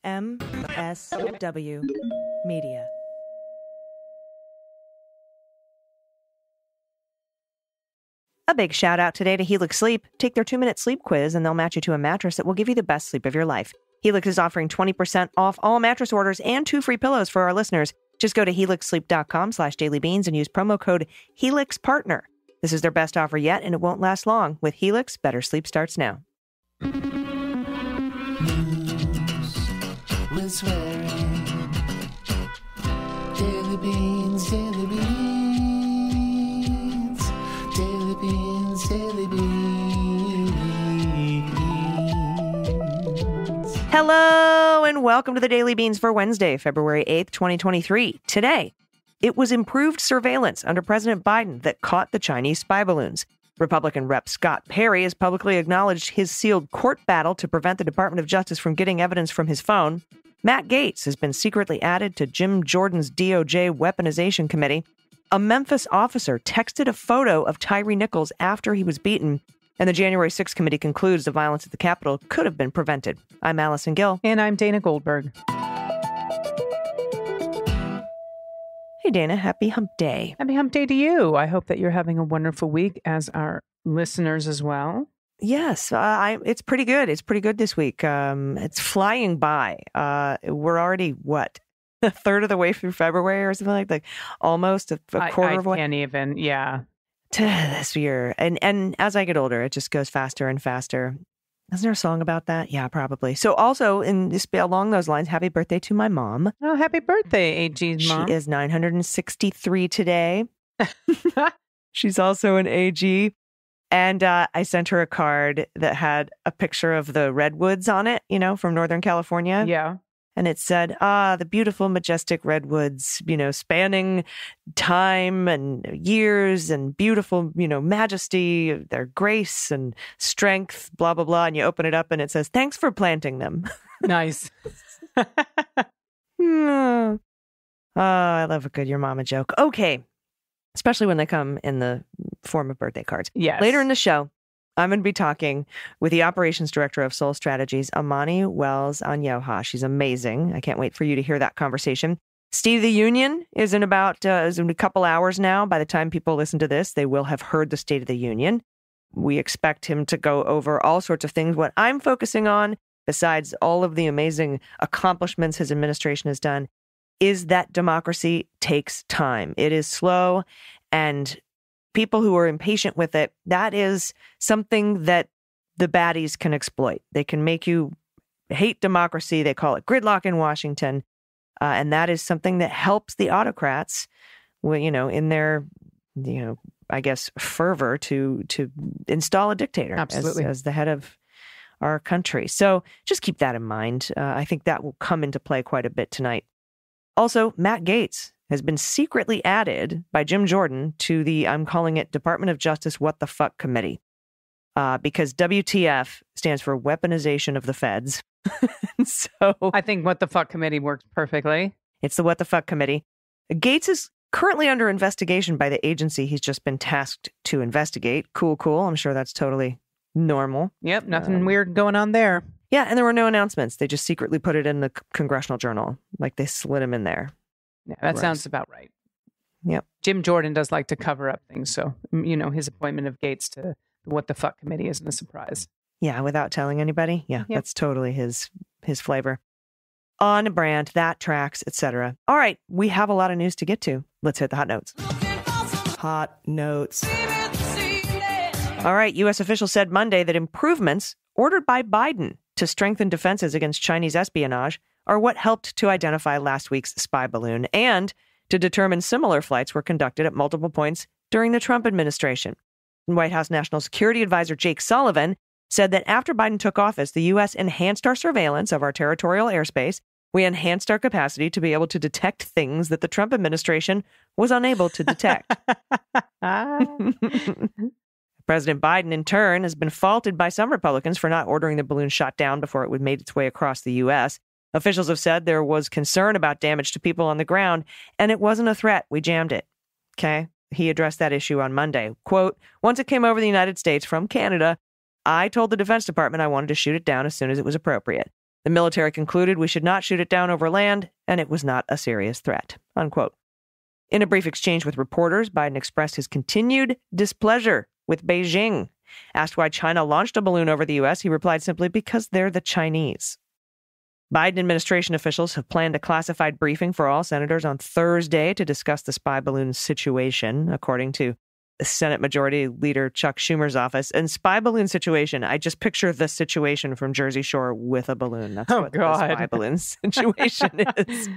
MSW Media. A big shout out today to Helix Sleep. Take their 2-minute sleep quiz and they'll match you to a mattress that will give you the best sleep of your life. Helix is offering 20% off all mattress orders and 2 free pillows for our listeners. Just go to helixsleep.com/dailybeans and use promo code HelixPartner. This is their best offer yet, and it won't last long. With Helix, better sleep starts now. We're swearing. Daily beans, daily beans. Daily beans, daily beans. Hello, and welcome to the Daily Beans for Wednesday, February 8th, 2023. Today, it was improved surveillance under President Biden that caught the Chinese spy balloons. Republican Rep. Scott Perry has publicly acknowledged his sealed court battle to prevent the Department of Justice from getting evidence from his phone. Matt Gaetz has been secretly added to Jim Jordan's DOJ Weaponization Committee. A Memphis officer texted a photo of Tyre Nichols after he was beaten, and the January 6th committee concludes the violence at the Capitol could have been prevented. I'm Allison Gill. And I'm Dana Goldberg. Hey, Dana. Happy Hump Day. Happy Hump Day to you. I hope that you're having a wonderful week, as our listeners as well. Yes, it's pretty good. It's pretty good this week. It's flying by. We're already, a third of the way through February or something like almost a quarter of I can't even, yeah. To this year. And as I get older, it just goes faster and faster. Isn't there a song about that? Yeah, probably. So also, along those lines, happy birthday to my mom. Oh, happy birthday, AG's mom. She is 963 today. She's also an AG. And I sent her a card that had a picture of the Redwoods on it, from Northern California. Yeah. And it said, the beautiful, majestic Redwoods, spanning time and years and beautiful, majesty, their grace and strength, blah, blah, blah. And you open it up and it says, thanks for planting them. Nice. Oh, I love a good your mama joke. Okay. Especially when they come in the form of birthday cards. Yes. Later in the show, I'm going to be talking with the operations director of Soul Strategies, Amani Wells-Onyioha. She's amazing. I can't wait for you to hear that conversation. State of the Union is in a couple hours now. By the time people listen to this, they will have heard the State of the Union. We expect him to go over all sorts of things. What I'm focusing on, besides all of the amazing accomplishments his administration has done, is that democracy takes time. It is slow, and people who are impatient with it, that is something that the baddies can exploit. They can make you hate democracy. They call it gridlock in Washington. And that is something that helps the autocrats, in their, I guess, fervor to install a dictator. Absolutely. As the head of our country. So just keep that in mind. I think that will come into play quite a bit tonight. Also, Matt Gaetz has been secretly added by Jim Jordan to the, I'm calling it, Department of Justice What the Fuck Committee. Because WTF stands for Weaponization of the Feds. So I think What the Fuck Committee works perfectly. It's the What the Fuck Committee. Gaetz is currently under investigation by the agency he's just been tasked to investigate. Cool. I'm sure that's totally normal. Yep, nothing weird going on there. Yeah, and there were no announcements. They just secretly put it in the Congressional Journal. Like they slid him in there. Yeah, that sounds about right. Yep. Jim Jordan does like to cover up things. So, his appointment of Gaetz to the What the Fuck Committee isn't a surprise. Yeah, without telling anybody. Yeah, yep. That's totally his flavor. On brand, that tracks, etc. All right, we have a lot of news to get to. Let's hit the hot notes. Hot notes. All right, U.S. officials said Monday that improvements ordered by Biden to strengthen defenses against Chinese espionage are what helped to identify last week's spy balloon and to determine similar flights were conducted at multiple points during the Trump administration. White House National Security Advisor Jake Sullivan said that after Biden took office, the U.S. enhanced our surveillance of our territorial airspace. We enhanced our capacity to be able to detect things that the Trump administration was unable to detect. President Biden, in turn, has been faulted by some Republicans for not ordering the balloon shot down before it would made its way across the U.S. Officials have said there was concern about damage to people on the ground, and it wasn't a threat. We jammed it. Okay? He addressed that issue on Monday. Quote, once it came over the United States from Canada, I told the Defense Department I wanted to shoot it down as soon as it was appropriate. The military concluded we should not shoot it down over land, and it was not a serious threat, unquote. In a brief exchange with reporters, Biden expressed his continued displeasure with Beijing. Asked why China launched a balloon over the U.S., he replied simply, because they're the Chinese. Biden administration officials have planned a classified briefing for all senators on Thursday to discuss the spy balloon situation, according to Senate Majority Leader Chuck Schumer's office. And spy balloon situation, I just picture the situation from Jersey Shore with a balloon. That's what the spy balloon situation is.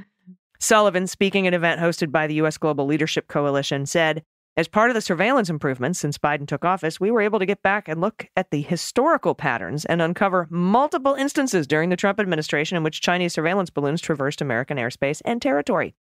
Sullivan, speaking at an event hosted by the U.S. Global Leadership Coalition, said, as part of the surveillance improvements since Biden took office, we were able to get back and look at the historical patterns and uncover multiple instances during the Trump administration in which Chinese surveillance balloons traversed American airspace and territory.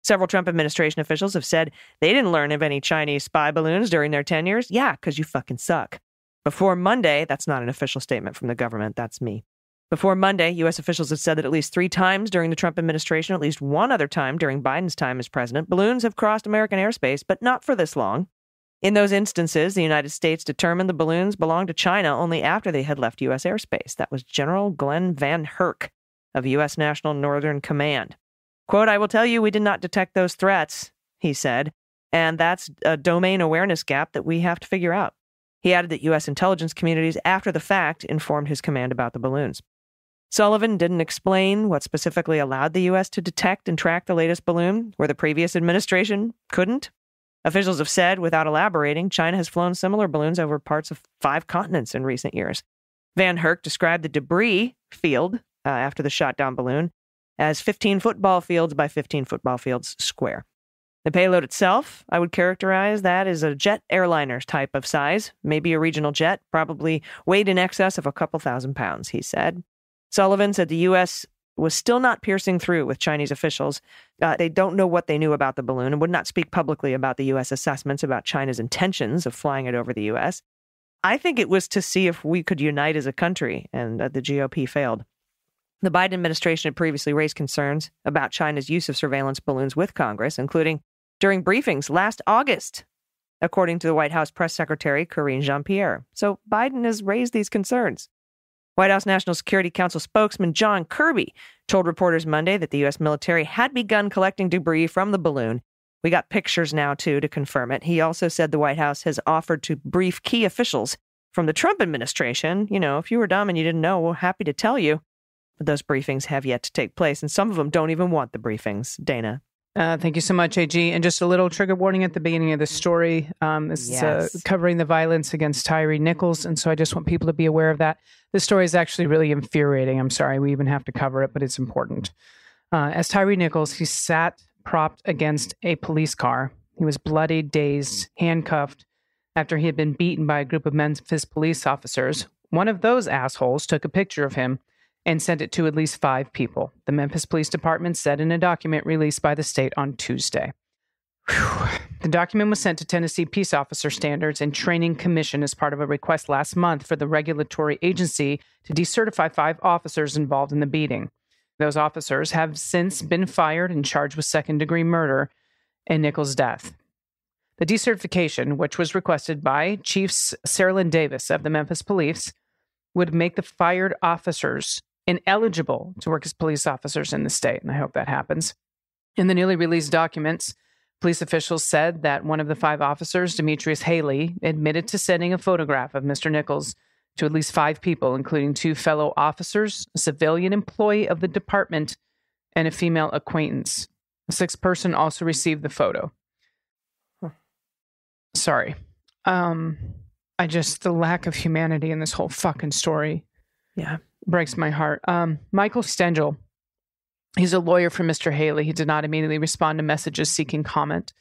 Several Trump administration officials have said they didn't learn of any Chinese spy balloons during their tenures. Yeah, because you fucking suck. Before Monday, that's not an official statement from the government, that's me. Before Monday, U.S. officials have said that at least 3 times during the Trump administration, at least one other time during Biden's time as president, balloons have crossed American airspace, but not for this long. In those instances, the United States determined the balloons belonged to China only after they had left U.S. airspace. That was General Glenn Van Herk of U.S. National Northern Command. Quote, I will tell you we did not detect those threats, he said, and that's a domain awareness gap that we have to figure out. He added that U.S. intelligence communities, after the fact, informed his command about the balloons. Sullivan didn't explain what specifically allowed the U.S. to detect and track the latest balloon, where the previous administration couldn't. Officials have said, without elaborating, China has flown similar balloons over parts of 5 continents in recent years. Van Herk described the debris field after the shot-down balloon as 15 football fields by 15 football fields square. The payload itself, I would characterize that as a jet airliner type of size, maybe a regional jet, probably weighed in excess of a couple thousand pounds, he said. Sullivan said the U.S. was still not piercing through with Chinese officials. They don't know what they knew about the balloon and would not speak publicly about the U.S. assessments about China's intentions of flying it over the U.S. I think it was to see if we could unite as a country, and the GOP failed. The Biden administration had previously raised concerns about China's use of surveillance balloons with Congress, including during briefings last August, according to the White House press secretary, Karine Jean-Pierre. So Biden has raised these concerns. White House National Security Council spokesman John Kirby told reporters Monday that the U.S. military had begun collecting debris from the balloon. We got pictures now, too, to confirm it. He also said the White House has offered to brief key officials from the Trump administration. You know, if you were dumb and you didn't know, we're happy to tell you. But those briefings have yet to take place, and some of them don't even want the briefings. Dana. Thank you so much, AG. And just a little trigger warning at the beginning of the story. This is covering the violence against Tyre Nichols, and so I just want people to be aware of that. This story is actually really infuriating. I'm sorry we even have to cover it, but it's important. As Tyre Nichols, he sat propped against a police car. He was bloodied, dazed, handcuffed after he had been beaten by a group of Memphis police officers. One of those assholes took a picture of him and sent it to at least 5 people, the Memphis Police Department said in a document released by the state on Tuesday. The document was sent to Tennessee Peace Officer Standards and Training Commission as part of a request last month for the regulatory agency to decertify 5 officers involved in the beating. Those officers have since been fired and charged with second-degree murder in Nichols' death. The decertification, which was requested by Chief Sarah Lynn Davis of the Memphis Police, would make the fired officers ineligible to work as police officers in the state, and I hope that happens. In the newly released documents, police officials said that one of the 5 officers, Demetrius Haley, admitted to sending a photograph of Mr. Nichols to at least 5 people, including 2 fellow officers, a civilian employee of the department, and a female acquaintance. A 6th person also received the photo. Sorry. The lack of humanity in this whole fucking story. Yeah. Breaks my heart. Michael Stengel, he's a lawyer for Mr. Haley. He did not immediately respond to messages seeking comment.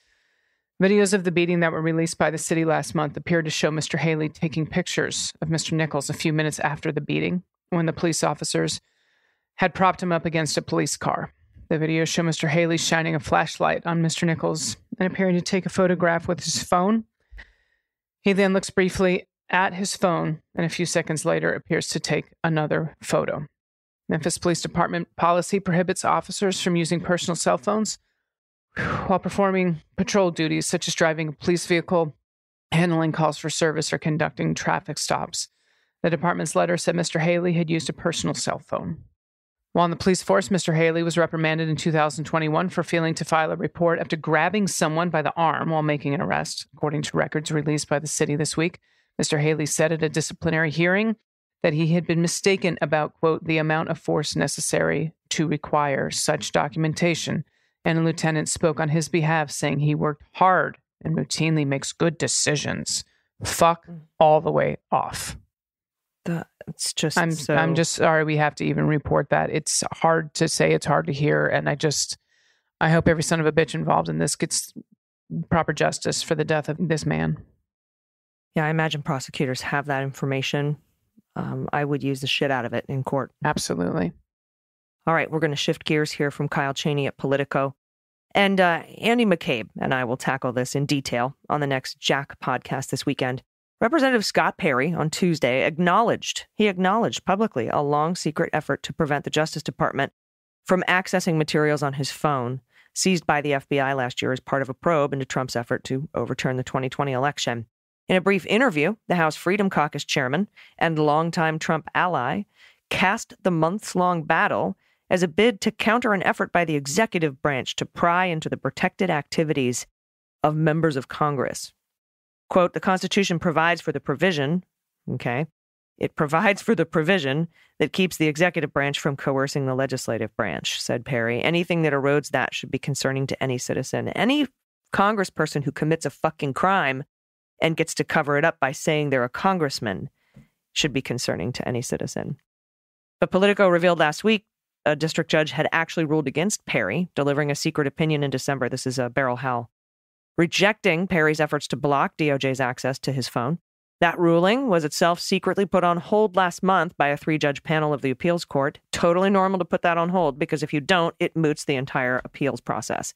Videos of the beating that were released by the city last month appeared to show Mr. Haley taking pictures of Mr. Nichols a few minutes after the beating, when the police officers had propped him up against a police car. The videos show Mr. Haley shining a flashlight on Mr. Nichols and appearing to take a photograph with his phone. He then looks briefly at his phone, and a few seconds later appears to take another photo. Memphis Police Department policy prohibits officers from using personal cell phones while performing patrol duties, such as driving a police vehicle, handling calls for service, or conducting traffic stops. The department's letter said Mr. Haley had used a personal cell phone. While on the police force, Mr. Haley was reprimanded in 2021 for failing to file a report after grabbing someone by the arm while making an arrest. According to records released by the city this week, Mr. Haley said at a disciplinary hearing that he had been mistaken about, quote, the amount of force necessary to require such documentation. And a lieutenant spoke on his behalf, saying he worked hard and routinely makes good decisions. Fuck all the way off. It's just I'm just sorry we have to even report that. It's hard to say, it's hard to hear, and I hope every son of a bitch involved in this gets proper justice for the death of this man. Yeah, I imagine prosecutors have that information. I would use the shit out of it in court. Absolutely. All right, we're going to shift gears here from Kyle Cheney at Politico. And Andy McCabe and I will tackle this in detail on the next Jack podcast this weekend. Representative Scott Perry on Tuesday acknowledged publicly a long secret effort to prevent the Justice Department from accessing materials on his phone seized by the FBI last year as part of a probe into Trump's effort to overturn the 2020 election. In a brief interview, the House Freedom Caucus chairman and longtime Trump ally cast the months-long battle as a bid to counter an effort by the executive branch to pry into the protected activities of members of Congress. Quote, the Constitution provides for the provision, it provides for the provision that keeps the executive branch from coercing the legislative branch, said Perry. Anything that erodes that should be concerning to any citizen. Any congressperson who commits a fucking crime and gets to cover it up by saying they're a congressman should be concerning to any citizen. But Politico revealed last week a district judge had actually ruled against Perry, delivering a secret opinion in December. This is Beryl Howell. Rejecting Perry's efforts to block DOJ's access to his phone. That ruling was itself secretly put on hold last month by a 3-judge panel of the appeals court. Totally normal to put that on hold because if you don't, it moots the entire appeals process.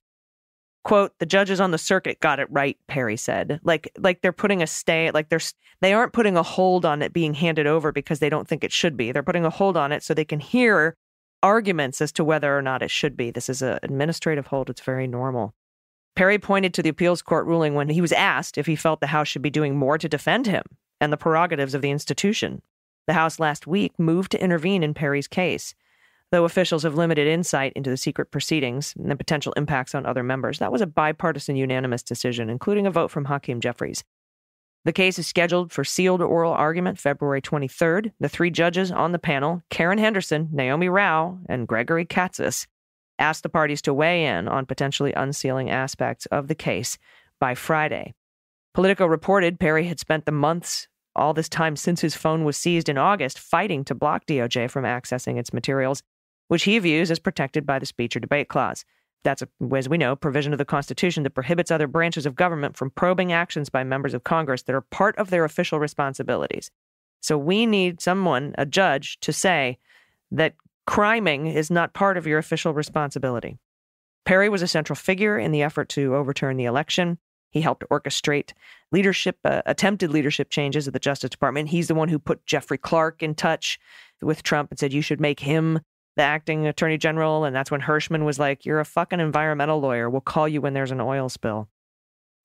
Quote, the judges on the circuit got it right, Perry said. Like they're putting a stay, they aren't putting a hold on it being handed over because they don't think it should be. They're putting a hold on it so they can hear arguments as to whether or not it should be. This is an administrative hold. It's very normal. Perry pointed to the appeals court ruling when he was asked if he felt the House should be doing more to defend him and the prerogatives of the institution. The House last week moved to intervene in Perry's case. Though officials have limited insight into the secret proceedings and the potential impacts on other members, that was a bipartisan unanimous decision, including a vote from Hakeem Jeffries. The case is scheduled for sealed oral argument February 23rd. The 3 judges on the panel, Karen Henderson, Naomi Rao, and Gregory Katsas, asked the parties to weigh in on potentially unsealing aspects of the case by Friday. Politico reported Perry had spent the months, all this time since his phone was seized in August, fighting to block DOJ from accessing its materials, which he views as protected by the speech or debate clause. That's, as we know, provision of the Constitution that prohibits other branches of government from probing actions by members of Congress that are part of their official responsibilities. So we need someone, a judge, to say that criming is not part of your official responsibility. Perry was a central figure in the effort to overturn the election. He helped orchestrate attempted leadership changes at the Justice Department. He's the one who put Jeffrey Clark in touch with Trump and said, you should make him the acting attorney general. And that's when Hirschman was like, you're a fucking environmental lawyer. We'll call you when there's an oil spill.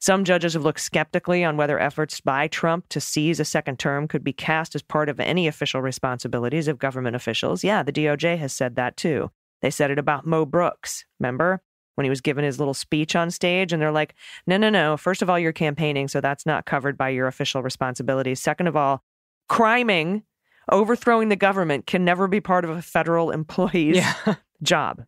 Some judges have looked skeptically on whether efforts by Trump to seize a second term could be cast as part of any official responsibilities of government officials. Yeah, the DOJ has said that too. They said it about Mo Brooks, remember? When he was giving his little speech on stage, and they're like, no. First of all, you're campaigning, so that's not covered by your official responsibilities. Second of all, criming, overthrowing the government can never be part of a federal employee's job.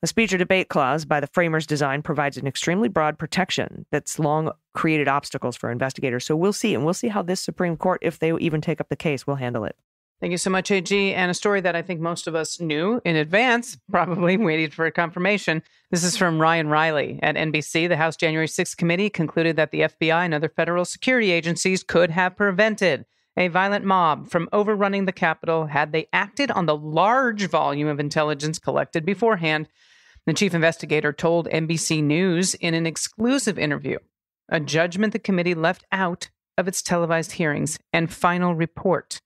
The speech or debate clause, by the framers' design, provides an extremely broad protection that's long created obstacles for investigators. So we'll see. And we'll see how this Supreme Court, if they even take up the case, will handle it. Thank you so much, AG. And a story that I think most of us knew in advance, probably waited for a confirmation. This is from Ryan Riley at NBC. The House January 6th committee concluded that the FBI and other federal security agencies could have prevented a violent mob from overrunning the Capitol had they acted on the large volume of intelligence collected beforehand. The chief investigator told NBC News in an exclusive interview, a judgment the committee left out of its televised hearings and final report.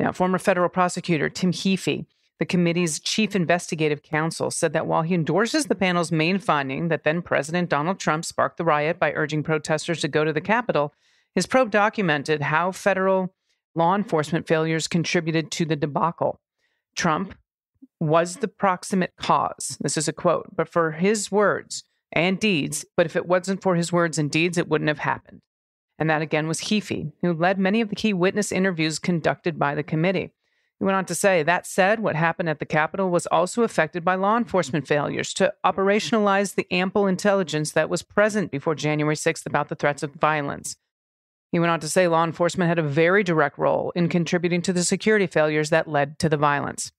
Now, former federal prosecutor Tim Heaphy, the committee's chief investigative counsel, said that while he endorses the panel's main finding that then-President Donald Trump sparked the riot by urging protesters to go to the Capitol, his probe documented how federal law enforcement failures contributed to the debacle. Trump was the proximate cause. This is a quote, but for his words and deeds, but if it wasn't for his words and deeds, it wouldn't have happened. And that again was Heafy, who led many of the key witness interviews conducted by the committee. He went on to say, that said, what happened at the Capitol was also affected by law enforcement failures to operationalize the ample intelligence that was present before January 6th about the threats of violence. He went on to say law enforcement had a very direct role in contributing to the security failures that led to the violence.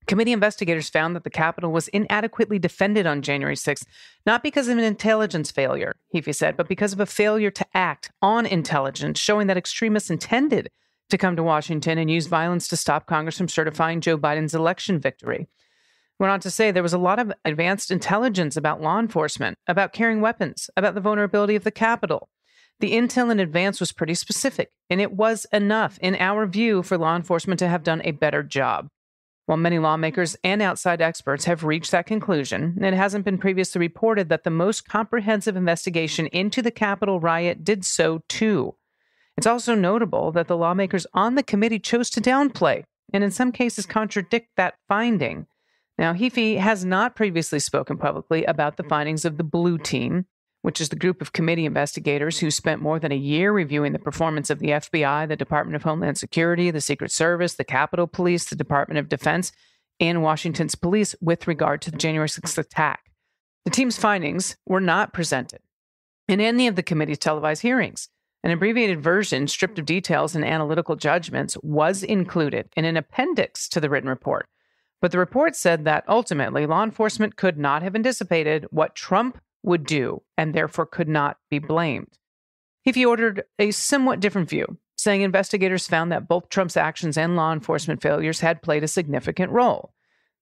Committee investigators found that the Capitol was inadequately defended on January 6th, not because of an intelligence failure, Heafy said, but because of a failure to act on intelligence, showing that extremists intended to come to Washington and use violence to stop Congress from certifying Joe Biden's election victory. Went on to say there was a lot of advanced intelligence about law enforcement, about carrying weapons, about the vulnerability of the Capitol. The intel in advance was pretty specific, and it was enough, in our view, for law enforcement to have done a better job. While many lawmakers and outside experts have reached that conclusion, it hasn't been previously reported that the most comprehensive investigation into the Capitol riot did so too. It's also notable that the lawmakers on the committee chose to downplay, and in some cases contradict that finding. Now, Heafy has not previously spoken publicly about the findings of the Blue Team, which is the group of committee investigators who spent more than a year reviewing the performance of the FBI, the Department of Homeland Security, the Secret Service, the Capitol Police, the Department of Defense, and Washington's police with regard to the January 6th attack. The team's findings were not presented in any of the committee's televised hearings. An abbreviated version, stripped of details and analytical judgments, was included in an appendix to the written report. But the report said that ultimately law enforcement could not have anticipated what Trump would do and therefore could not be blamed. Heafy ordered a somewhat different view, saying investigators found that both Trump's actions and law enforcement failures had played a significant role.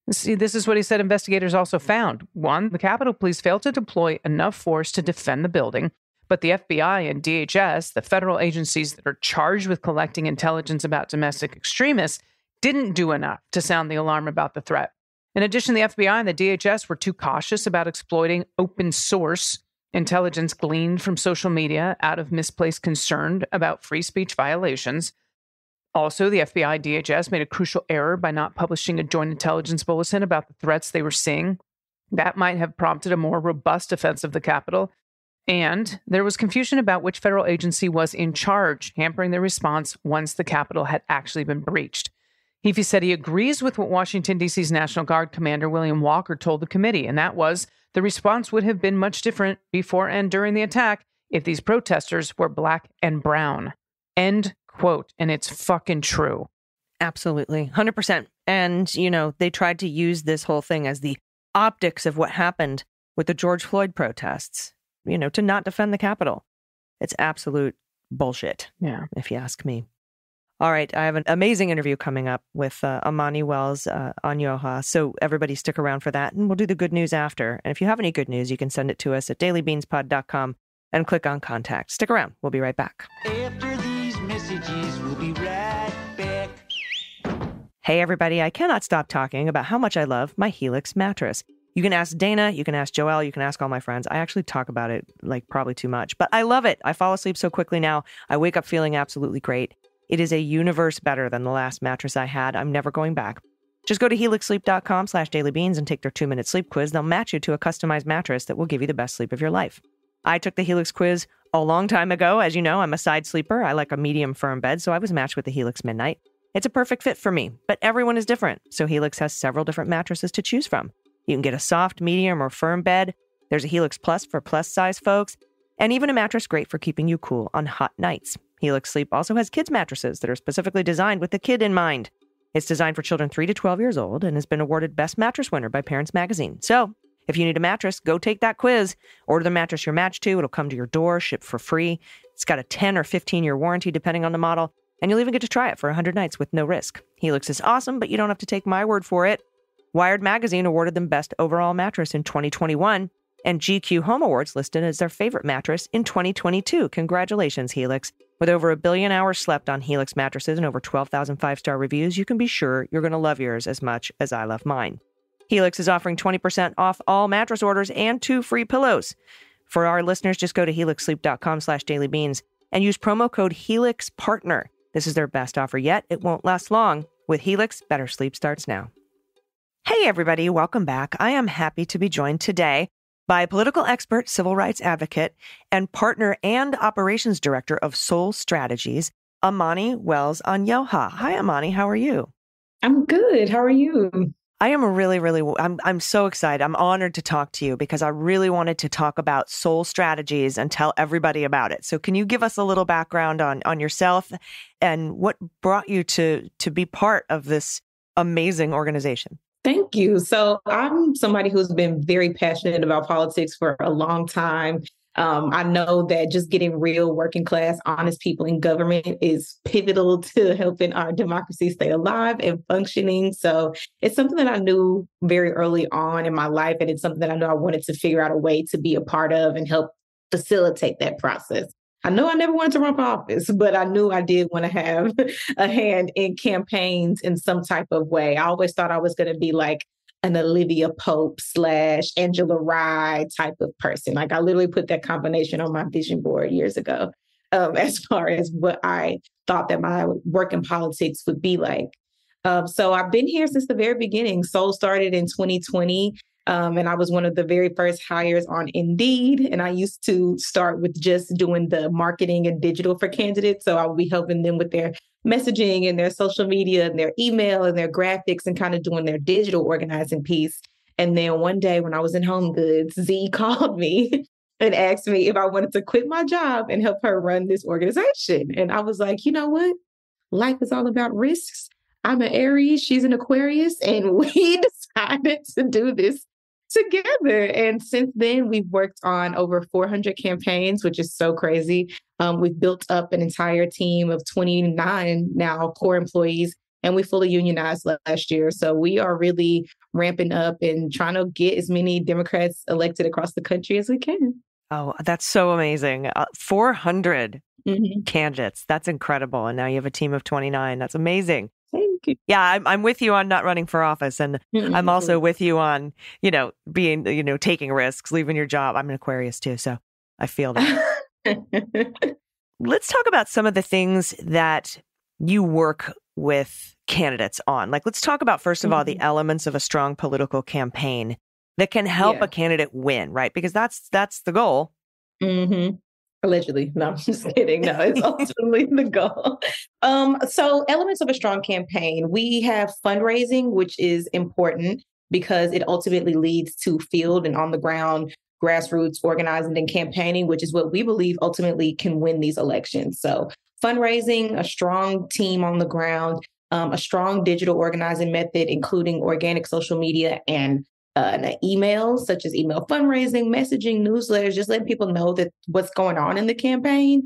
See, this is what he said investigators also found. One, the Capitol Police failed to deploy enough force to defend the building, but the FBI and DHS, the federal agencies that are charged with collecting intelligence about domestic extremists, didn't do enough to sound the alarm about the threat. In addition, the FBI and the DHS were too cautious about exploiting open source intelligence gleaned from social media out of misplaced concern about free speech violations. Also, the FBI DHS made a crucial error by not publishing a joint intelligence bulletin about the threats they were seeing. That might have prompted a more robust defense of the Capitol. And there was confusion about which federal agency was in charge, hampering their response once the Capitol had actually been breached. Heafy said he agrees with what Washington, D.C.'s National Guard Commander William Walker told the committee, and that was the response would have been much different before and during the attack if these protesters were black and brown. End quote. And it's fucking true. Absolutely. 100%. And, you know, they tried to use this whole thing as the optics of what happened with the George Floyd protests, you know, to not defend the Capitol. It's absolute bullshit, if you ask me. All right, I have an amazing interview coming up with Amani Wells-Onyioha, so everybody stick around for that, and we'll do the good news after. And if you have any good news, you can send it to us at dailybeanspod.com and click on Contact. Stick around. We'll be right back. After these messages, we'll be right back. Hey, everybody, I cannot stop talking about how much I love my Helix mattress. You can ask Dana, you can ask Joelle, you can ask all my friends. I actually talk about it like probably too much, but I love it. I fall asleep so quickly now. I wake up feeling absolutely great. It is a universe better than the last mattress I had. I'm never going back. Just go to helixsleep.com/dailybeans and take their 2-minute sleep quiz. They'll match you to a customized mattress that will give you the best sleep of your life. I took the Helix quiz a long time ago. As you know, I'm a side sleeper. I like a medium firm bed, so I was matched with the Helix Midnight. It's a perfect fit for me, but everyone is different. So Helix has several different mattresses to choose from. You can get a soft, medium, or firm bed. There's a Helix Plus for plus-size folks, and even a mattress great for keeping you cool on hot nights. Helix Sleep also has kids' mattresses that are specifically designed with the kid in mind. It's designed for children 3 to 12 years old and has been awarded Best Mattress Winner by Parents Magazine. So, if you need a mattress, go take that quiz. Order the mattress you're matched to. It'll come to your door, shipped for free. It's got a 10 or 15-year warranty depending on the model, and you'll even get to try it for 100 nights with no risk. Helix is awesome, but you don't have to take my word for it. Wired Magazine awarded them Best Overall Mattress in 2021, and GQ Home Awards listed as their favorite mattress in 2022. Congratulations, Helix. With over 1 billion hours slept on Helix mattresses and over 12,000 5-star reviews, you can be sure you're going to love yours as much as I love mine. Helix is offering 20% off all mattress orders and 2 free pillows. For our listeners, just go to helixsleep.com/dailybeans and use promo code HelixPartner. This is their best offer yet. It won't last long. With Helix, better sleep starts now. Hey, everybody. Welcome back. I am happy to be joined today by political expert, civil rights advocate, and partner and operations director of Soul Strategies, Amani Wells-Onyioha. Hi, Amani. How are you? I'm good. How are you? I am I'm so excited. I'm honored to talk to you because I really wanted to talk about Soul Strategies and tell everybody about it. So can you give us a little background on yourself and what brought you to be part of this amazing organization? Thank you. So I'm somebody who's been very passionate about politics for a long time. I know that just getting real working class, honest people in government is pivotal to helping our democracy stay alive and functioning. So it's something that I knew very early on in my life. And it's something that I know I wanted to figure out a way to be a part of and help facilitate that process. I know I never wanted to run for office, but I knew I did want to have a hand in campaigns in some type of way. I always thought I was going to be like an Olivia Pope / Angela Rye type of person. Like I literally put that combination on my vision board years ago, as far as what I thought that my work in politics would be like. So I've been here since the very beginning. Soul started in 2020. And I was one of the very first hires on Indeed. And I used to start with just doing the marketing and digital for candidates. So I would be helping them with their messaging and their social media and their email and their graphics and kind of doing their digital organizing piece. And then one day when I was in Home Goods, Z called me and asked me if I wanted to quit my job and help her run this organization. And I was like, you know what? Life is all about risks. I'm an Aries, she's an Aquarius, and we decided to do this together. And since then, we've worked on over 400 campaigns, which is so crazy. We've built up an entire team of 29 now core employees, and we fully unionized last year. So we are really ramping up and trying to get as many Democrats elected across the country as we can. Oh, that's so amazing. 400 candidates. That's incredible. And now you have a team of 29. That's amazing. Thank you. Yeah, I'm with you on not running for office. And I'm also with you on, being, taking risks, leaving your job. I'm an Aquarius too, so I feel that. Let's talk about some of the things that you work with candidates on. Like, let's talk about, first of all, the elements of a strong political campaign that can help a candidate win, right? Because that's the goal. Allegedly. No, I'm just kidding. No, it's ultimately the goal. So elements of a strong campaign, we have fundraising, which is important because it ultimately leads to field and on the ground grassroots organizing and campaigning, which is what we believe ultimately can win these elections. So fundraising, a strong team on the ground, a strong digital organizing method, including organic social media and emails, such as email fundraising, messaging, newsletters, just letting people know that what's going on in the campaign.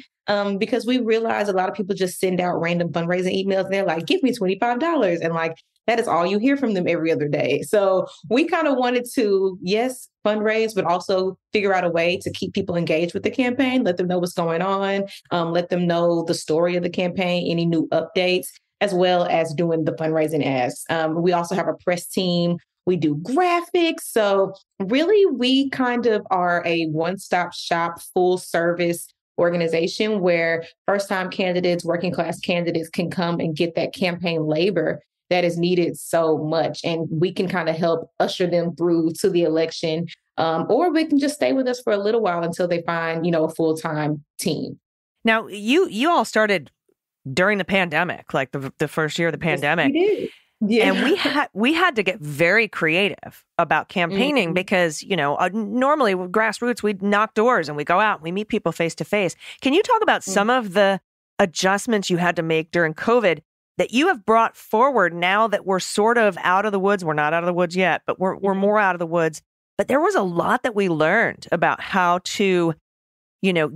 Because we realize a lot of people just send out random fundraising emails and they're like, give me $25. And like, that is all you hear from them every other day. So we kind of wanted to, yes, fundraise, but also figure out a way to keep people engaged with the campaign, let them know what's going on, let them know the story of the campaign, any new updates, as well as doing the fundraising ads. We also have a press team. We do graphics. So really, we kind of are a one-stop shop, full service organization where first-time candidates, working class candidates can come and get that campaign labor that is needed so much. And we can kind of help usher them through to the election, or we can just stay with us for a little while until they find, a full-time team. Now, you all started during the pandemic, like the first year of the pandemic. Yes, we did. Yeah. And we had to get very creative about campaigning because, normally with grassroots, we'd knock doors and we go out and we meet people face to face. Can you talk about some of the adjustments you had to make during COVID that you have brought forward now that we're sort of out of the woods? We're not out of the woods yet, but we're more out of the woods. But there was a lot that we learned about how to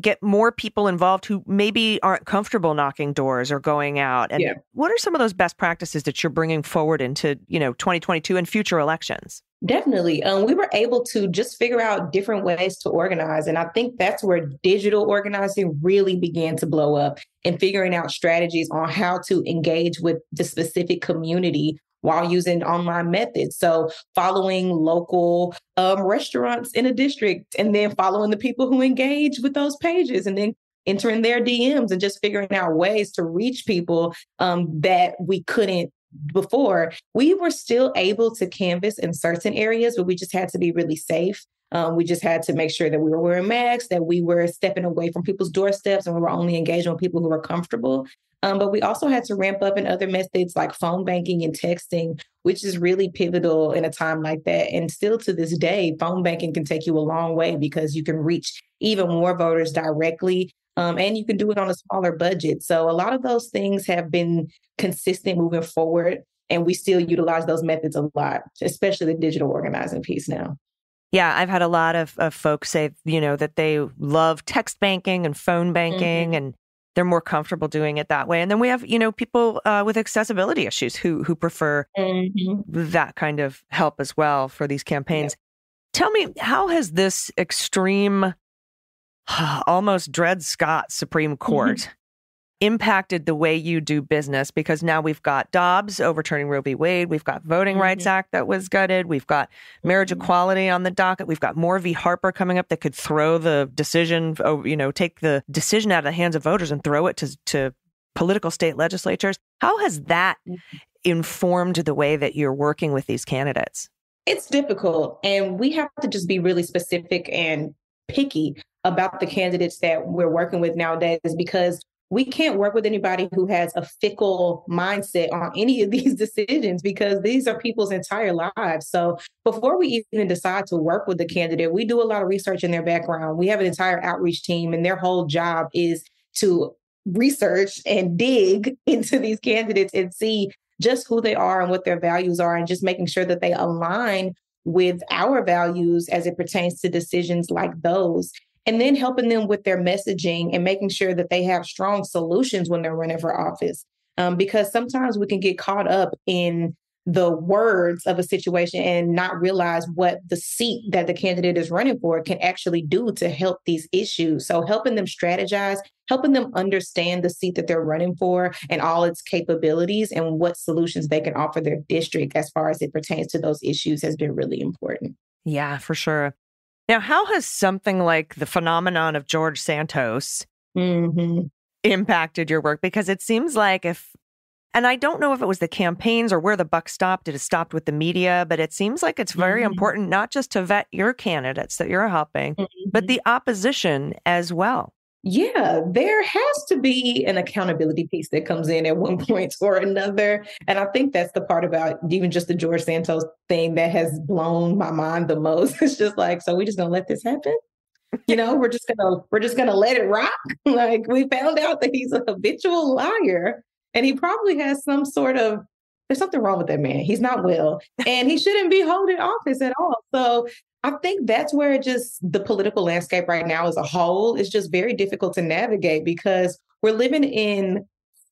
get more people involved who maybe aren't comfortable knocking doors or going out. And what are some of those best practices that you're bringing forward into, 2022 and future elections? Definitely. We were able to just figure out different ways to organize. And I think that's where digital organizing really began to blow up, and figuring out strategies on how to engage with the specific community while using online methods. So following local restaurants in a district, and then following the people who engage with those pages, and then entering their DMs and just figuring out ways to reach people that we couldn't before, we were still able to canvass in certain areas, but we just had to be really safe. We just had to make sure that we were wearing masks, that we were stepping away from people's doorsteps, and we were only engaging with people who were comfortable. But we also had to ramp up in other methods like phone banking and texting, which is really pivotal in a time like that. And still to this day, phone banking can take you a long way because you can reach even more voters directly. And you can do it on a smaller budget. So a lot of those things have been consistent moving forward. And we still utilize those methods a lot, especially the digital organizing piece now. Yeah, I've had a lot of folks say, that they love text banking and phone banking, and they're more comfortable doing it that way. And then we have, people with accessibility issues who prefer that kind of help as well for these campaigns. Yep. Tell me, how has this extreme, almost Dred Scott Supreme Court impacted the way you do business? Because now we've got Dobbs overturning Roe v. Wade. We've got Voting Rights Act that was gutted. We've got marriage equality on the docket. We've got Moore v. Harper coming up that could throw the decision, take the decision out of the hands of voters and throw it to political state legislatures. How has that informed the way that you're working with these candidates? It's difficult, and we have to just be really specific and picky about the candidates that we're working with nowadays, because we can't work with anybody who has a fickle mindset on any of these decisions, because these are people's entire lives. So before we even decide to work with the candidate, we do a lot of research in their background. We have an entire outreach team, and their whole job is to research and dig into these candidates and see just who they are and what their values are, and just making sure that they align with our values as it pertains to decisions like those. And then helping them with their messaging and making sure that they have strong solutions when they're running for office. Because sometimes we can get caught up in the words of a situation and not realize what the seat that the candidate is running for can actually do to help these issues. So helping them strategize, helping them understand the seat that they're running for and all its capabilities and what solutions they can offer their district as far as it pertains to those issues has been really important. Yeah, for sure. Now, how has something like the phenomenon of George Santos impacted your work? Because it seems like and I don't know if it was the campaigns or where the buck stopped, it stopped with the media, but it seems like it's very important not just to vet your candidates that you're helping, but the opposition as well. Yeah, there has to be an accountability piece that comes in at one point or another. And I think that's the part about even just the George Santos thing that has blown my mind the most. It's just like, so we're just gonna let this happen? We're just gonna let it rock. Like, we found out that he's a habitual liar, and he probably has there's something wrong with that man. He's not well, and he shouldn't be holding office at all. So I think that's where the political landscape right now as a whole is just very difficult to navigate, because we're living in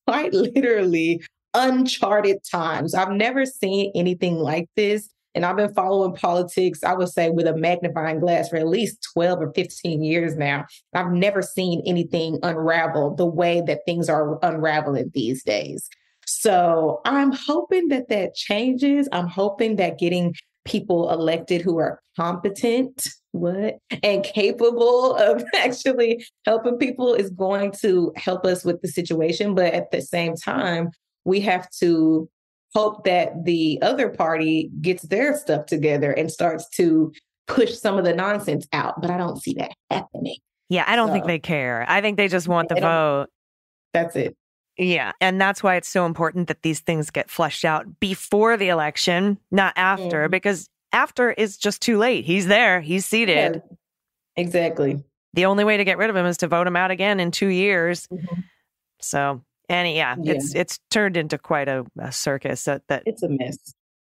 quite literally uncharted times. I've never seen anything like this. And I've been following politics, I would say, with a magnifying glass for at least 12 or 15 years now. I've never seen anything unravel the way that things are unraveling these days. So I'm hoping that changes. I'm hoping that getting people elected who are competent and capable of actually helping people is going to help us with the situation. But at the same time, we have to hope that the other party gets their stuff together and starts to push some of the nonsense out. But I don't see that happening. Yeah, I don't think they care. I think they just want the vote. That's it. Yeah. And that's why it's so important that these things get fleshed out before the election, not after, because after is just too late. He's there. He's seated. Yeah, exactly. The only way to get rid of him is to vote him out again in 2 years. So, it's turned into quite a circus. That it's a mess.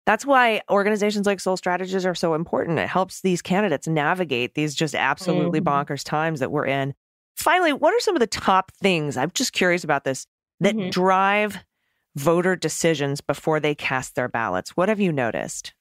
That's why organizations like Soul Strategies are so important. It helps these candidates navigate these just absolutely bonkers times that we're in. Finally, what are some of the top things, I'm just curious about this, that drive voter decisions before they cast their ballots? What have you noticed?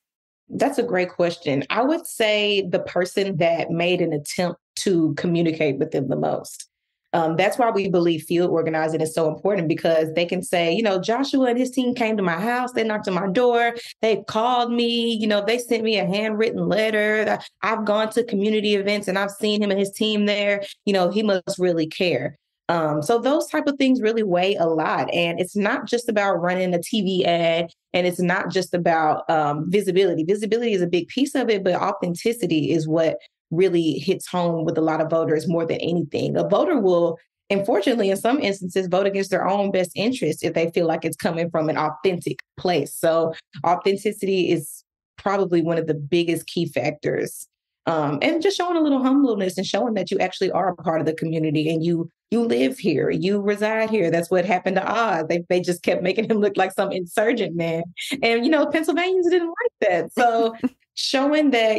That's a great question. I would say the person that made an attempt to communicate with them the most. That's why we believe field organizing is so important, because they can say, Joshua and his team came to my house. They knocked on my door. They called me. They sent me a handwritten letter. I've gone to community events and I've seen him and his team there. He must really care. So those type of things really weigh a lot. And it's not just about running a TV ad, and it's not just about visibility. Visibility is a big piece of it, but authenticity is what really hits home with a lot of voters more than anything. A voter will, unfortunately, in some instances, vote against their own best interest if they feel like it's coming from an authentic place. So authenticity is probably one of the biggest key factors. And just showing a little humbleness and showing that you actually are a part of the community and you live here, you reside here. That's what happened to Oz. They just kept making him look like some insurgent man. And, Pennsylvanians didn't like that. So showing that,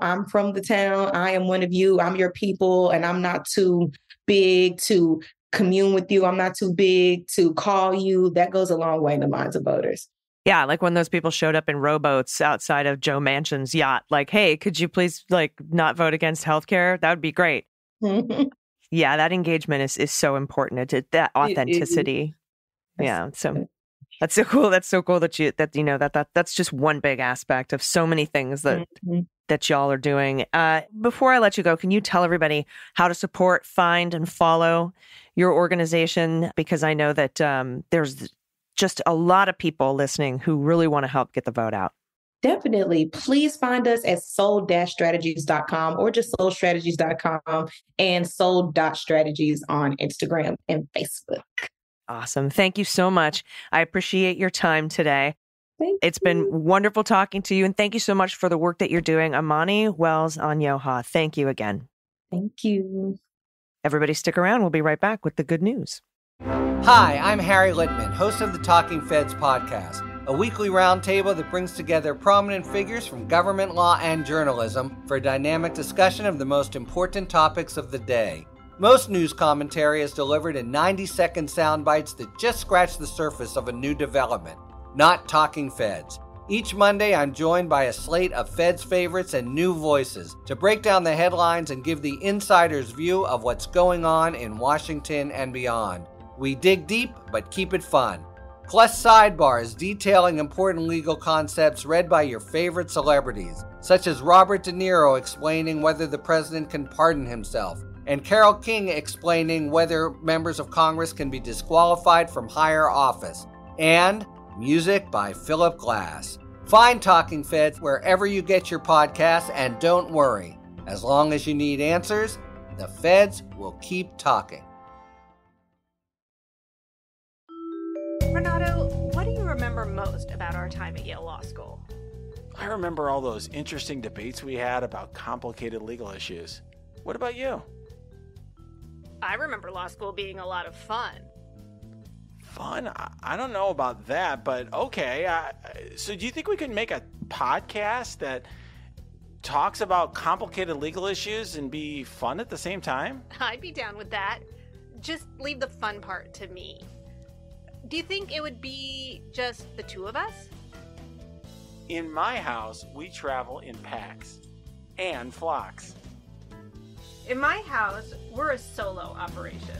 I'm from the town, I am one of you, I'm your people, and I'm not too big to commune with you. I'm not too big to call you. That goes a long way in the minds of voters. Yeah, like when those people showed up in rowboats outside of Joe Manchin's yacht, like, hey, could you please not vote against healthcare? That would be great. Yeah, that engagement is so important. That authenticity. Yeah, so that's so cool. That's so cool that that's just one big aspect of so many things that y'all are doing. Before I let you go, can you tell everybody how to support, find, and follow your organization? Because I know that there's just a lot of people listening who really want to help get the vote out. Definitely. Please find us at soul-strategies.com or just soulstrategies.com and soul.strategies on Instagram and Facebook. Awesome. Thank you so much. I appreciate your time today. It's been wonderful talking to you. And thank you so much for the work that you're doing. Amani Wells-Onyioha, thank you again. Thank you. Everybody stick around. We'll be right back with the good news. Hi, I'm Harry Littman, host of the Talking Feds podcast, a weekly roundtable that brings together prominent figures from government, law, and journalism for a dynamic discussion of the most important topics of the day. Most news commentary is delivered in 90-second sound bites that just scratch the surface of a new development, not Talking Feds. Each Monday, I'm joined by a slate of Feds favorites and new voices to break down the headlines and give the insider's view of what's going on in Washington and beyond. We dig deep, but keep it fun. Plus sidebars detailing important legal concepts read by your favorite celebrities, such as Robert De Niro explaining whether the president can pardon himself, and Carole King explaining whether members of Congress can be disqualified from higher office, and music by Philip Glass. Find Talking Feds wherever you get your podcasts, and don't worry, as long as you need answers, the Feds will keep talking. Renato, what do you remember most about our time at Yale Law School? I remember all those interesting debates we had about complicated legal issues. What about you? I remember law school being a lot of fun. Fun? I don't know about that, but okay. So do you think we could make a podcast that talks about complicated legal issues and be fun at the same time? I'd be down with that. Just leave the fun part to me. Do you think it would be just the two of us? In my house, we travel in packs and flocks. In my house, we're a solo operation.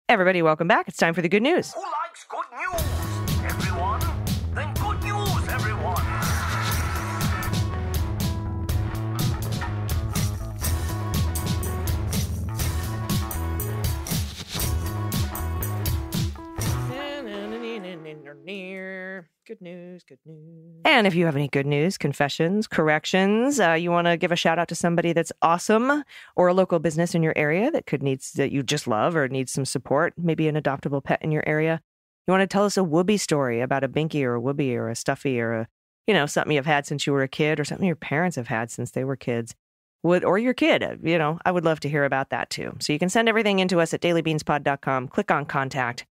Everybody, welcome back. It's time for the good news. Who likes good news? Everyone? Then good news, everyone. Good news, good news. And if you have any good news, confessions, corrections, you want to give a shout out to somebody that's awesome or a local business in your area that you just love or needs some support, maybe an adoptable pet in your area. You want to tell us a whoopee story about a binky or a whoopee or a stuffy or something you've had since you were a kid or something your parents have had since they were kids. Or your kid, I would love to hear about that too. So you can send everything into us at dailybeanspod.com, click on contact.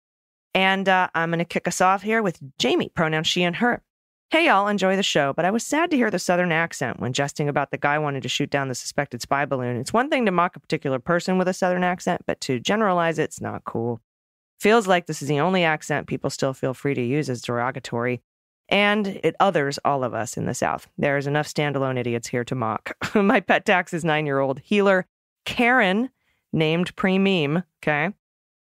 And I'm going to kick us off here with Jamie, pronouns she and her. Hey, y'all, enjoy the show, but I was sad to hear the Southern accent when jesting about the guy wanting to shoot down the suspected spy balloon. It's one thing to mock a particular person with a Southern accent, but to generalize it's not cool. Feels like this is the only accent people still feel free to use as derogatory. And it others all of us in the South. There's enough standalone idiots here to mock. My pet tax is 9-year-old healer Karen, named pre-meme, okay?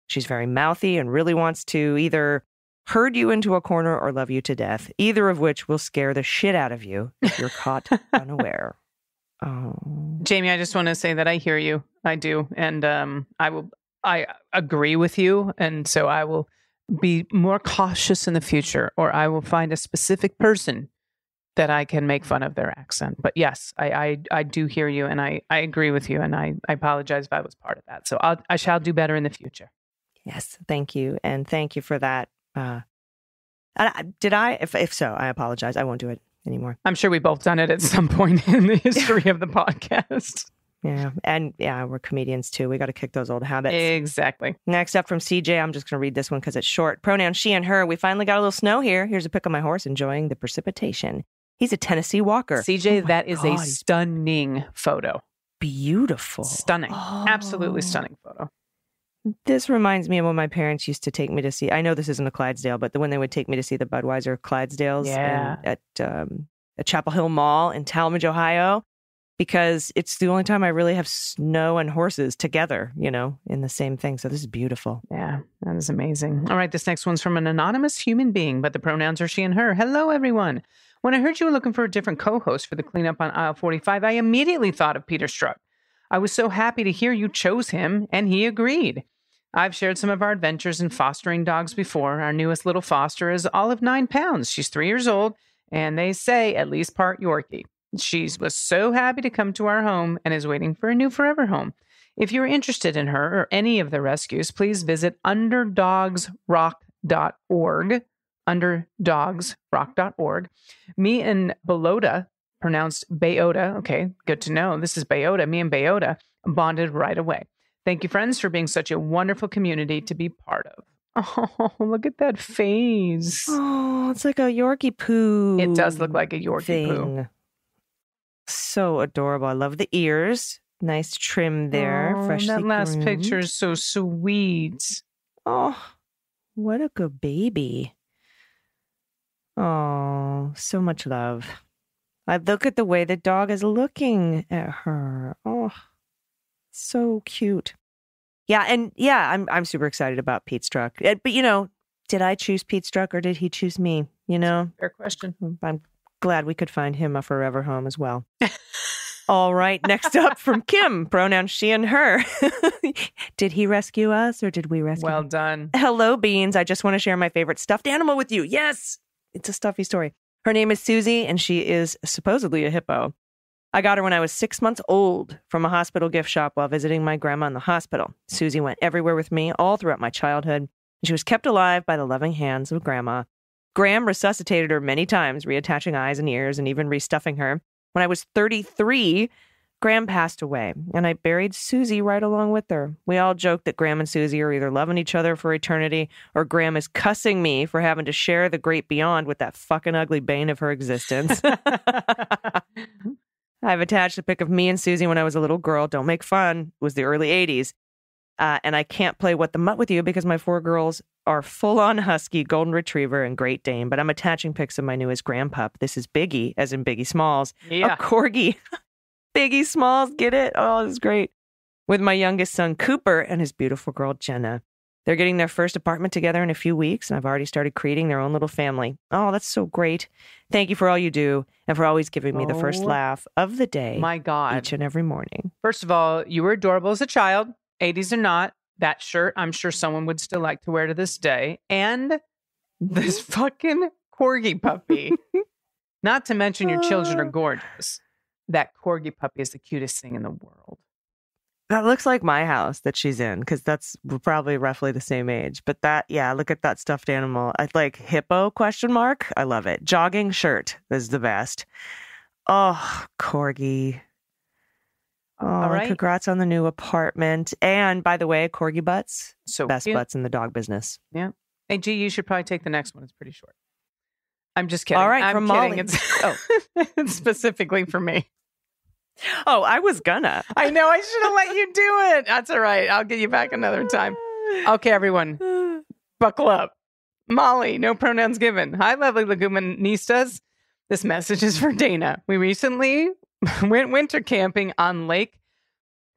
She's very mouthy and really wants to either herd you into a corner or love you to death, either of which will scare the shit out of you if you're caught unaware. Oh. Jamie, I just want to say that I hear you. I do. And I agree with you. And so I will be more cautious in the future, or I will find a specific person that I can make fun of their accent. But yes, I do hear you, and I agree with you, and I apologize if I was part of that. So I shall do better in the future. Yes, thank you. And thank you for that. Did I? If so, I apologize. I won't do it anymore. I'm sure we've both done it at some point in the history of the podcast. Yeah. And yeah, we're comedians too. We got to kick those old habits. Exactly. Next up from CJ, I'm just going to read this one because it's short. Pronoun she and her. We finally got a little snow here. Here's a pic of my horse enjoying the precipitation. He's a Tennessee walker. CJ, that is a stunning photo. Beautiful. Stunning. Oh. Absolutely stunning photo. This reminds me of when my parents used to take me to see, I know this isn't a Clydesdale, but when they would take me to see the Budweiser Clydesdales at Chapel Hill Mall in Talmadge, Ohio, because it's the only time I really have snow and horses together, you know, in the same thing. So this is beautiful. Yeah, that is amazing. All right, this next one's from an anonymous human being, but the pronouns are she and her. Hello, everyone. When I heard you were looking for a different co-host for the cleanup on aisle 45, I immediately thought of Peter Strzok. I was so happy to hear you chose him, and he agreed. I've shared some of our adventures in fostering dogs before. Our newest little foster is all of 9 pounds. She's 3 years old, and they say at least part Yorkie. She was so happy to come to our home and is waiting for a new forever home. If you're interested in her or any of the rescues, please visit underdogsrock.org. Underdogsrock.org. Me and Belota, pronounced Bayota, okay, good to know. This is Bayota. Me and Bayota bonded right away. Thank you, friends, for being such a wonderful community to be part of. Oh, look at that face. Oh, it's like a Yorkie poo. It does look like a Yorkie poo. So adorable. I love the ears. Nice trim there. Oh, freshly that last groomed. picture is so sweet. Oh, what a good baby. Oh, so much love. I look at the way the dog is looking at her. Oh, so cute. Yeah, and yeah, I'm super excited about Pete Strzok. But you know, did I choose Pete Strzok or did he choose me? You know, fair question. I'm glad we could find him a forever home as well. All right, next up from Kim, pronoun she and her. Did he rescue us or did we rescue him? Well done. Hello, Beans. I just want to share my favorite stuffed animal with you. Yes, it's a stuffy story. Her name is Susie, and she is supposedly a hippo. I got her when I was 6 months old from a hospital gift shop while visiting my grandma in the hospital. Susie went everywhere with me all throughout my childhood, and she was kept alive by the loving hands of Grandma. Graham resuscitated her many times, reattaching eyes and ears and even restuffing her. When I was 33, Graham passed away, and I buried Susie right along with her. We all joked that Graham and Susie are either loving each other for eternity or Graham is cussing me for having to share the great beyond with that fucking ugly bane of her existence. I've attached a pic of me and Susie when I was a little girl. Don't make fun. It was the early 80s. And I can't play What the Mutt with you because my 4 girls are full-on husky, golden retriever, and Great Dane. But I'm attaching pics of my newest grandpup. This is Biggie, as in Biggie Smalls. Yeah. A corgi. Biggie Smalls, get it? Oh, this is great. With my youngest son, Cooper, and his beautiful girl, Jenna. They're getting their first apartment together in a few weeks, and I've already started creating their own little family. Oh, that's so great. Thank you for all you do and for always giving me the first laugh of the day. My God. Each and every morning. First of all, you were adorable as a child. 80s or not. That shirt, I'm sure someone would still like to wear to this day. And this fucking corgi puppy. Not to mention your children are gorgeous. That corgi puppy is the cutest thing in the world. That looks like my house that she's in, because that's probably roughly the same age. But that, yeah, look at that stuffed animal. I like hippo ? I love it. Jogging shirt is the best. Oh, corgi. Oh, all right. Congrats on the new apartment. And by the way, corgi butts, So best cute. butts in the dog business. Yeah. Hey, G, you should probably take the next one. It's pretty short. I'm just kidding. All right, I'm from kidding. Molly. It's specifically for me. Oh, I was gonna. I know. I should have let you do it. That's all right. I'll get you back another time. Okay, everyone. Buckle up. Molly, no pronouns given. Hi, lovely leguministas. This message is for Dana. We recently went winter camping on Lake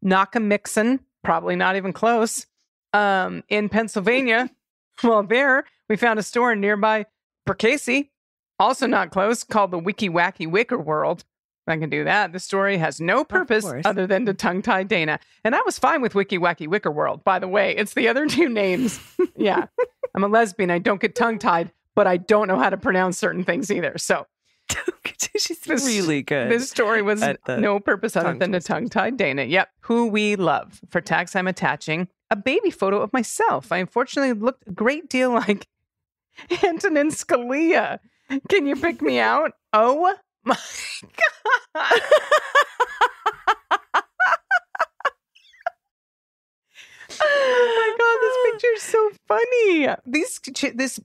Nakamixon, probably not even close, in Pennsylvania. Well, there we found a store nearby Percasey, also not close, called the Wiki Wacky Wicker World. I can do that. The story has no purpose other than to tongue-tie Dana. And I was fine with Wiki Wacky Wicker World, by the way. It's the other two names. Yeah. I'm a lesbian. I don't get tongue-tied, but I don't know how to pronounce certain things either. So she's really good. This story was no purpose other than to tongue-tie Dana. Yep. Who we love. For tags, I'm attaching a baby photo of myself. I unfortunately looked a great deal like Antonin Scalia. Can you pick me out? Oh my God. Oh my God, this picture is so funny.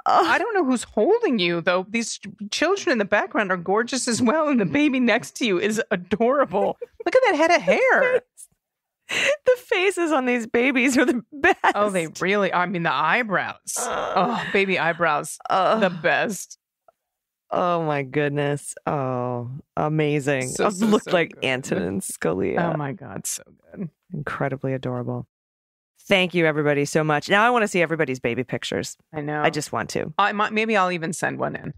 I don't know who's holding you, though. These children in the background are gorgeous as well, and the baby next to you is adorable. Look at that head of hair. The faces on these babies are the best. Oh, they really are. I mean, the eyebrows. Baby eyebrows. The best. Oh, my goodness. Oh, amazing. So looked like good. Antonin Scalia. Oh, my God. So good. Incredibly adorable. Thank you, everybody, so much. Now I want to see everybody's baby pictures. I know. I just want to. Maybe I'll even send one in.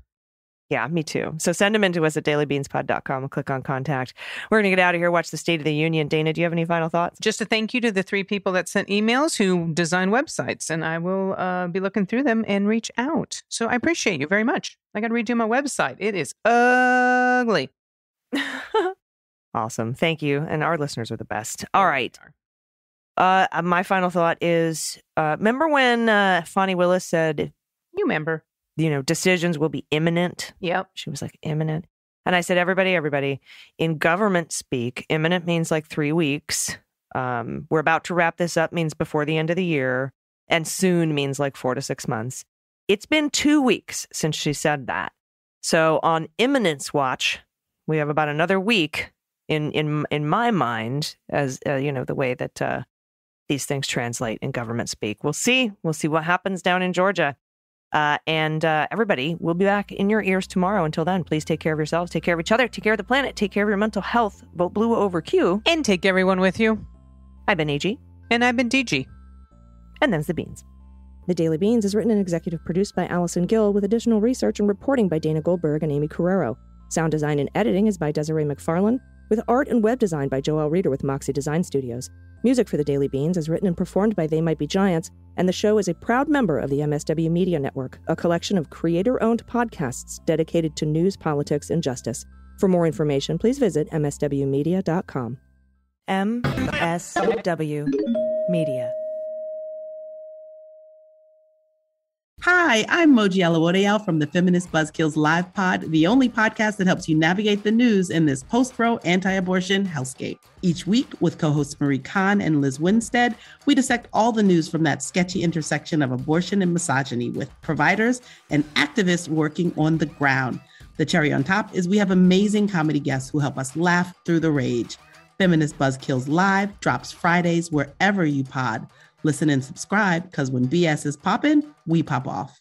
Yeah, me too. So send them in to us at dailybeanspod.com and click on contact. We're going to get out of here, watch the State of the Union. Dana, do you have any final thoughts? Just a thank you to the 3 people that sent emails who design websites, and I will be looking through them and reach out. So I appreciate you very much. I got to redo my website. It is ugly. Awesome. Thank you. And our listeners are the best. All right. My final thought is, remember when Fani Willis said, you remember, decisions will be imminent? Yep. She was like, imminent. And I said, everybody, in government speak, imminent means like 3 weeks. We're about to wrap this up means before the end of the year. And soon means like 4 to 6 months. It's been 2 weeks since she said that. So on imminence watch, we have about another week in my mind, as the way that these things translate in government speak. We'll see what happens down in Georgia. And everybody, we'll be back in your ears tomorrow. Until then, please take care of yourselves, take care of each other, take care of the planet, take care of your mental health. Vote blue over Q. And take everyone with you. I've been AG. And I've been DG. And them's the beans. The Daily Beans is written and executive produced by Allison Gill, with additional research and reporting by Dana Goldberg and Amy Carrero. Sound design and editing is by Desiree McFarlane, with art and web design by Joelle Reeder with Moxie Design Studios. Music for The Daily Beans is written and performed by They Might Be Giants, and the show is a proud member of the MSW Media Network, a collection of creator-owned podcasts dedicated to news, politics, and justice. For more information, please visit mswmedia.com. MSW Media. Hi, I'm Moji Alawodeyal from the Feminist Buzzkills Live Pod, the only podcast that helps you navigate the news in this post-pro anti-abortion hellscape. Each week, with co-hosts Marie Kahn and Liz Winstead, we dissect all the news from that sketchy intersection of abortion and misogyny with providers and activists working on the ground. The cherry on top is we have amazing comedy guests who help us laugh through the rage. Feminist Buzzkills Live drops Fridays wherever you pod. Listen and subscribe, because when BS is poppin', we pop off.